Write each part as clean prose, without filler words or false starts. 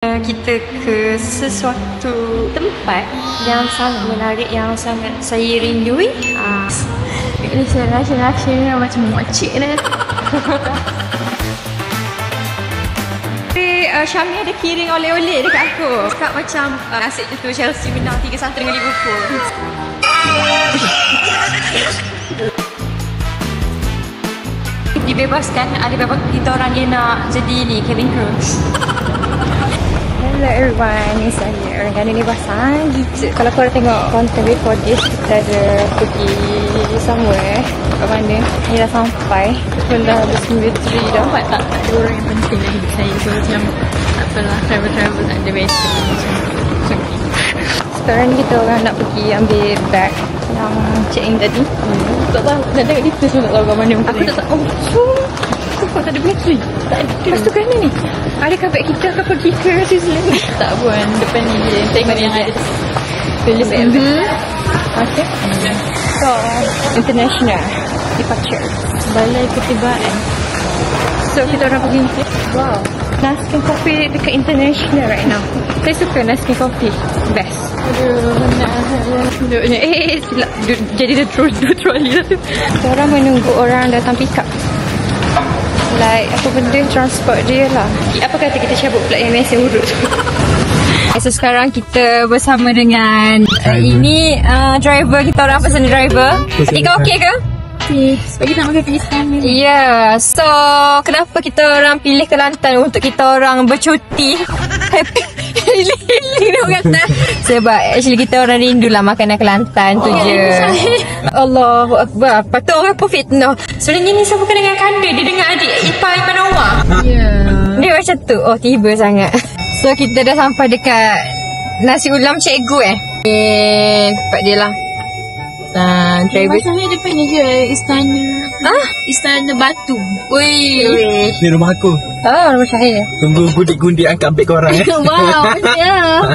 Kita ke sesuatu tempat yang sangat menarik, yang sangat saya rindui. Ini saya rasa macam makcik ni. Syami ada kirim oleh-oleh dekat aku. Cakap macam asyik tu Chelsea menang 3-1 dengan Liverpool. Dibebaskan, ada beberapa kita orang dia nak jadi ni Kevin Cruz. Hello everyone, ni saya orang Ghana ni basah gitu. Kalau korang tengok konten before this, kita ada pergi somewhere. Kat mana? Ni dah sampai. Pun dah habis bateri dah. Nampak tak? Ada orang yang penting dalam hidup saya. So macam tak apalah, travel tak ada bateri. Macam sekarang ni kita orang nak pergi ambil bag yang check-in tadi. Tak tahu, nak tengok details pun tak tahu kat mana. Aku tak tahu. Kok tak ada bateri? Tak ada. Lepas tu kan ni, adakah beg kita akan pergi ke Switzerland? Tak pun, depan ni je. Tengok yang ada tulis MV. Okay. So, international departure. Balai Ketibaan. So, kita orang pergi. Wow. Naskin Coffee dekat international right now. Saya suka Naskin Coffee. Best. Aduh, duduknya. Silap. Jadi dia dua trolley lah tu. Kita orang menunggu orang datang pick up. Like, apa benda transport dia lah. Apa kata kita cabut pula yang mesin urut tu. So, sekarang kita bersama dengan ini driver. Kita orang personal driver. Ika okey ke? Sebab kita nak makan kat istana. Ya, so kenapa kita orang pilih Kelantan untuk kita orang bercuti? Happy healing dia kata. Sebab actually kita orang rindulah makanan Kelantan tu je. Allahu Akbar. Patut orang pun fitnah. Sebenarnya ni siapa kena dengan kanda. Dia dengar adik Ipar Iman Awak. Ya. Dia macam tu. Oh, tiba sangat. So kita dah sampai dekat nasi ulam cikgu tempat dia lah. Driver saya depan ni je istana. Istana Batu. Ui. Ni rumah aku. Rumah saya. Tunggu gundik-gundik angkat beg korang Wow, ya.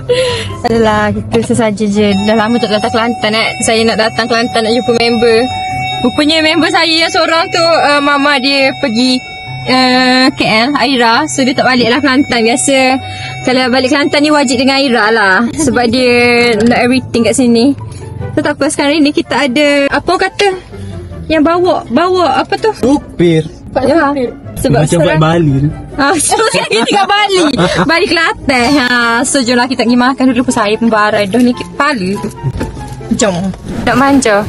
Adalah kita sesaja je. Dah lama tak datang Kelantan Saya nak datang Kelantan nak jumpa member. Rupanya member saya yang seorang tu mama dia pergi KL, Aira. So dia tak balik lah Kelantan. Biasa kalau balik Kelantan ni wajib dengan Aira lah. Sebab dia nak everything kat sini. So tak apa, sekarang ni kita ada apa kata yang bawa apa tu? Supir. Ya. Sebab macam buat Bali tu. So sekarang ni tinggal Bali. Bali Kelantan. So jomlah kita pergi makan dulu. Saya pun barai dah ni kepala tu. Jom. Nak manja.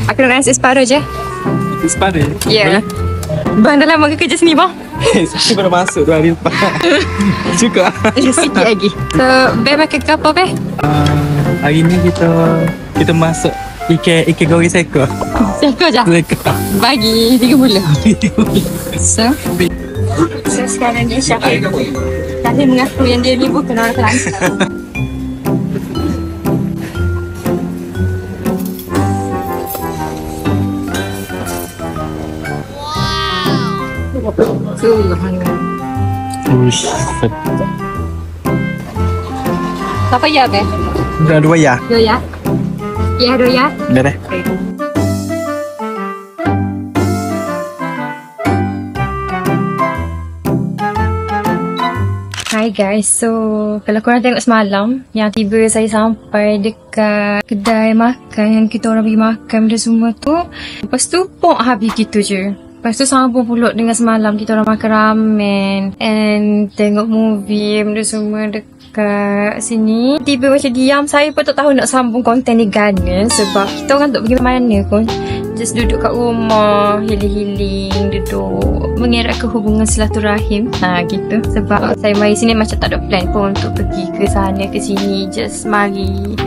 Aku nak nasi separuh je. Separuh? Ya. Bang dah lama ke kerja sini bang? Saya baru masuk 2 hari lepas. Suka. Sikit lagi. So Beh makan ke apa Beh? Hari ni kita masuk ikan goreng seko. Seko je? Seko. Bagi 30. So sekarang ni Syahid tadi mengaku yang dia ni bukan orang Kelantan. Ush. Apa ya Beh? Dah 2 ya? 2 ya? Ya 2 ya? Dah dah. Hi guys, so kalau korang tengok semalam yang tiba saya sampai dekat kedai makan yang kita orang pergi makan benda semua tu. Lepas tu pok habis gitu je. Lepas tu sambung pulak dengan semalam kita orang makan ramen and tengok movie benda semua dekat sini. Tiba macam diam, saya pun tak tahu nak sambung konten ni Ghana sebab kita orang tak pergi mana pun. Just duduk kat rumah, healing-healing, duduk mengeratkan hubungan silaturahim. Gitu. Sebab saya mari sini macam tak ada plan pun untuk pergi ke sana ke sini. Just mari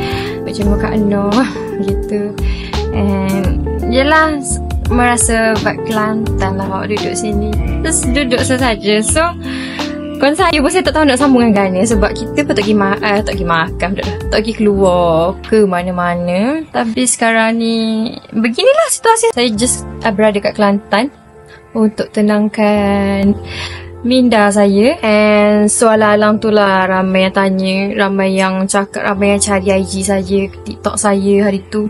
macam Kak Noh gitu. And yelah, merasa vibe Kelantan lah awak duduk sini. Terus duduk saja. So kan saya pun saya tak tahu nak sambung dengan Ghana sebab kita pun tak pergi makan, tak pergi keluar ke mana-mana. Tapi sekarang ni beginilah situasi. Saya just berada kat Kelantan untuk tenangkan minda saya. And soalan alam tu lah, ramai yang tanya, ramai yang cakap, ramai yang cari IG saya, TikTok saya hari tu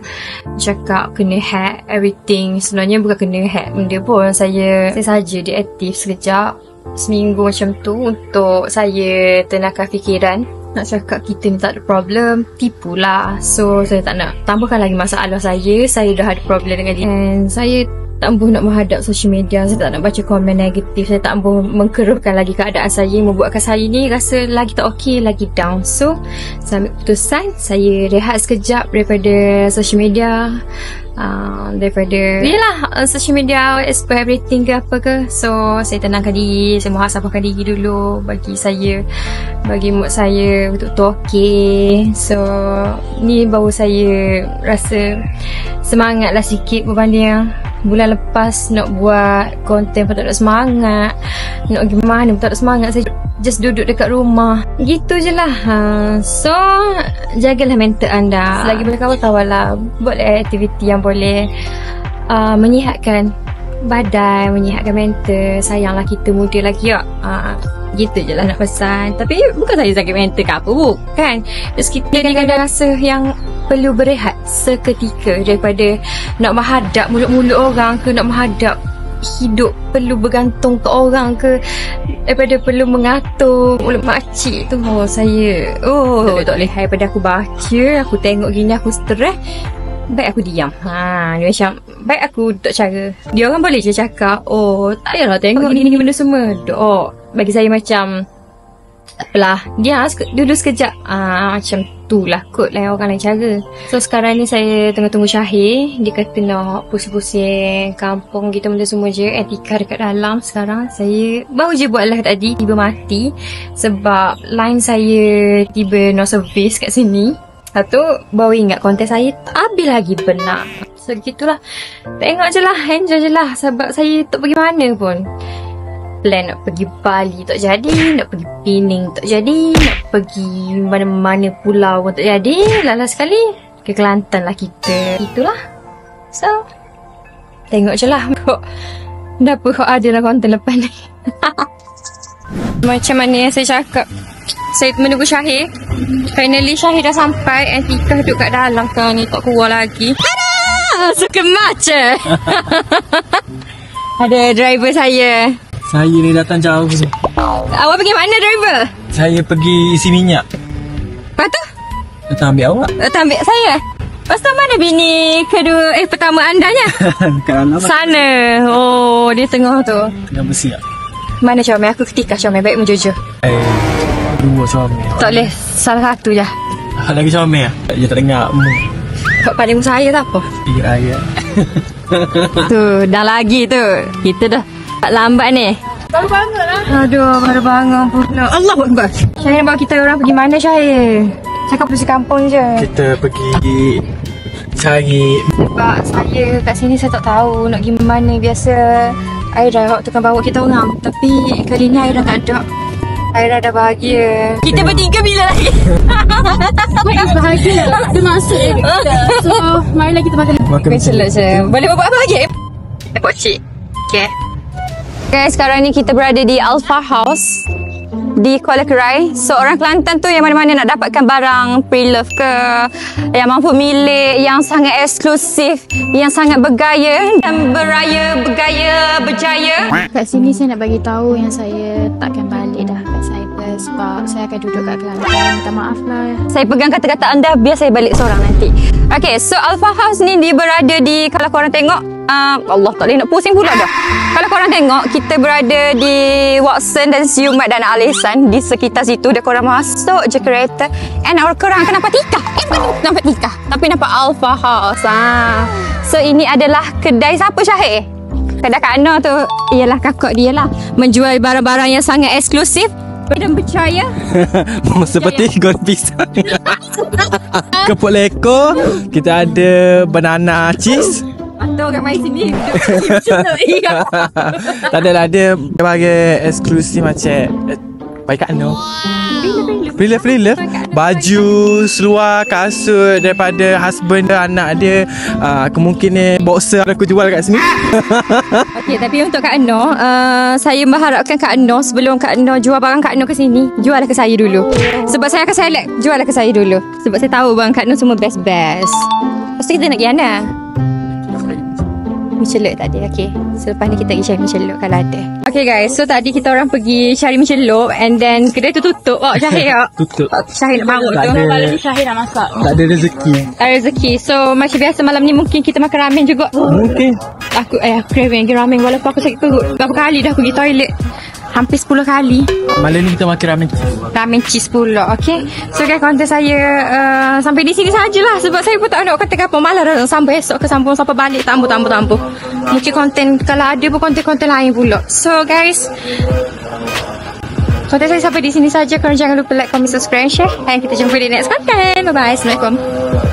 cakap kena hack everything. Sebenarnya bukan kena hack benda pun, saya saja deaktif sekejap. seminggu macam tu untuk saya tenangkan fikiran. Nak cakap kita ni tak ada problem, tipulah. So saya tak nak tambahkan lagi masalah saya dah ada problem dengan dia. And saya tak mahu nak menghadap social media. Saya tak nak baca komen negatif. Saya tak mahu mengkeruhkan lagi keadaan saya, membuatkan saya ni rasa lagi tak okey, lagi down. So saya ambil keputusan, saya rehat sekejap daripada social media, daripada social media, explore everything ke apa ke. So saya tenangkan diri, saya muhasabahkan diri dulu, bagi mood saya untuk tu okey. So ni baru saya rasa semangat lah sikit berbanding bulan lepas nak buat konten pun tak ada semangat, nak gimana pun tak ada semangat. Saya just duduk dekat rumah gitu je lah. So jagalah mental anda. Selagi boleh kawan-kawan buatlah aktiviti yang boleh menyihatkan badan, menyihatkan mental. Sayanglah kita muda lagi ya. Gitu je lah nak pesan. Tapi bukan saya sakit mental ke apa, bukan. Just kita kadang-kadang rasa yang perlu berehat seketika daripada nak menghadap mulut-mulut orang ke, nak menghadap hidup perlu bergantung ke orang ke, daripada perlu mengatur mulut makcik tu. Saya tak boleh. Daripada aku baca, aku tengok gini, aku stres, baik aku diam. Ni macam baik aku duduk cara. Dia orang boleh je cakap, tak payahlah tengok gini benda semua. Bagi saya macam apalah, dia duduk sekejap. Macam tu lah kot lah orang lain cara. So sekarang ni saya tengah tunggu Syahir. Dia kata nak pusing-pusing kampung kita benda semua je. Etika dekat dalam. Sekarang saya baru je buat live tadi, tiba mati sebab line saya tiba no service kat sini. Satu, baru ingat konten saya tak habis lagi benar. So gitulah, tengok je lah, enjoy je lah. Sebab saya tak pergi mana pun. Plan nak pergi Bali tak jadi, nak pergi Pening tak jadi, nak pergi mana-mana pulau pun tak jadi. Last sekali ke Kelantan lah kita. Itulah. So tengok je lah kok ada lah konten lepas ni. Macam mana yang saya cakap, saya menunggu Syahir. Finally Syahir dah sampai. Etika duduk kat dalam kan ni, tak keluar lagi. Aduh, suka macam. Ada driver saya. Saya ni datang jauh je. Awak pergi mana driver? Saya pergi isi minyak. Lepas tu? Datang ambil awak. Datang ambil saya? Lepas tu mana bini kedua, pertama andanya? Dekat dalam. Sana. Dia tengah tu. Tengah bersiap. Mana Syamil? Aku ketika Syamil, baik menjujur. Dua Syamil. Tak boleh, salah satu je. Lagi Syamil? Dia tak dengar. Kat paling saya tak apa. Ya. Tu, dah lagi tu. Kita dah tak lambat ni. Baru bangun lah. Aduh, baru bangun pula. Allahu Akbar. Syahir bawa kita orang pergi mana Syahir? Cakap pergi kampung je. Kita pergi cari. Sebab saya kat sini saya tak tahu nak pergi mana. Biasa Aira tu kan bawa kita orang. Tapi kali ni Aira tak ada. Aira dah bahagia. Kita bertiga bila lagi? Bahagia. Itu maksud dia kita. So, marilah kita makan. Makan je. Boleh buat apa lagi? Pocik. Okay. Okay, sekarang ni kita berada di Alpha House di Kuala Kerai. So orang Kelantan tu yang mana-mana nak dapatkan barang pre-love ke, yang mampu milik, yang sangat eksklusif, yang sangat bergaya dan berjaya. Kat sini saya nak bagi tahu yang saya takkan balik dah kat Cyprus sebab saya akan duduk kat Kelantan. Minta maaf lah. Saya pegang kata-kata anda, biar saya balik seorang nanti. Okay, so Alpha House ni dia berada di, kalau korang tengok, Allah tak boleh nak pusing pula dah. Kalau korang tengok, kita berada di Watson dan Siumat dan Alisan. Di sekitar situ dia korang masuk je kereta. And korang akan nampak tikar. Bukan nampak tikar, tapi nampak Alpha House. So ini adalah kedai siapa Syahir? Kedai Kak Noh tu ialah kakak dia lah. Menjual barang-barang yang sangat eksklusif dan percaya. Seperti goreng pisang. Kepuk leko. Kita ada banana cheese. Atau kat main sini. Tak adalah, dia bagi eksklusif macam baik Kak Noh. Pre-love. Baju, seluar, kasut daripada husband dia, anak dia. Kemungkinan boxer aku jual kat sini. Okey, tapi untuk Kak Noh, saya mengharapkan Kak Noh sebelum Kak Noh jual barang Kak Noh ke sini, jual ke saya dulu. Sebab saya akan select, jual ke saya dulu. Sebab saya tahu barang Kak Noh semua best-best. Lepas tu kita nak pergi mana? Micheluk tadi. Okay, selepas ni kita pergi cari Micheluk kalau ada. Okay guys, so tadi kita orang pergi cari Micheluk and then kedai tu tutup. Syahid tak? Tutup. Syahid nak marut tu. Malam ni Syahid nak masak. Tak ada rezeki. Rezeki. So macam biasa malam ni mungkin kita makan ramen juga. Mungkin. Aku craving ramen walaupun aku sakit perut. Berapa kali dah aku pergi toilet? Hampir 10 kali. Malam ni kita makan ramen. Ramen cheese pula. Okay. So guys, konten saya sampai di sini sajalah. Sebab saya pun tak nak kata apa. Malah dah sambung esok ke sambung sampai balik. Tambuh. Mungkin konten, kalau ada pun konten-konten lain pula. So guys, konten saya sampai di sini saja. Korang jangan lupa like, comment, subscribe, share. Dan kita jumpa di next konten. Bye-bye. Assalamualaikum.